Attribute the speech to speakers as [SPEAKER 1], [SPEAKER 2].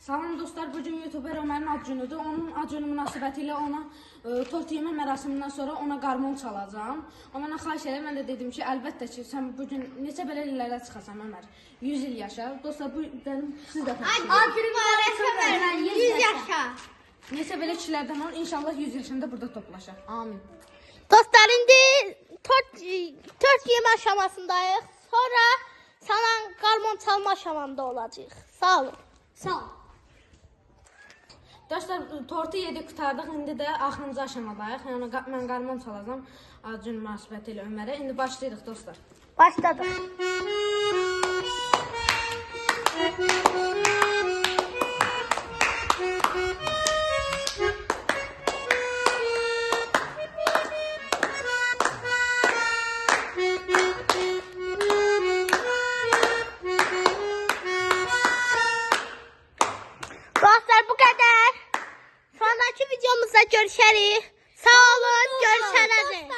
[SPEAKER 1] Salam dostlar, bugün YouTuber Ömərin ad günüdür. Onun ad günü münasibətilə ona tort yemə mərasimindən sonra ona qarmon çalacağım. O mənə xahiş edir, mən də dedim ki, əlbəttə ki, sən bugün neçə belə illərə çıxasan Ömər. 100 il yaşa. Dostlar, bu benim siz də
[SPEAKER 2] Ay, 100 yaşa.
[SPEAKER 1] neçə belə kişilərdən ol, inşallah 100 yaşında burada toplaşaq. Amin.
[SPEAKER 2] Dostlar, indi tort yeme aşamasındayıq. Sonra sana qarmon çalma aşamanda olacaq. Sağ olun. Sağ ol.
[SPEAKER 1] Dostlar, tortu yedik, qurtardıq. İndi də axırıncı aşamadayıq. Yəni mən qarmon çalacağam ad günü münasibətilə Ömərə. İndi başlayırıq dostlar.
[SPEAKER 2] Başladık. Dostlar, bu kadar. Sonraki videomuzda görüşürüz. Sağ olun, görüşene dek.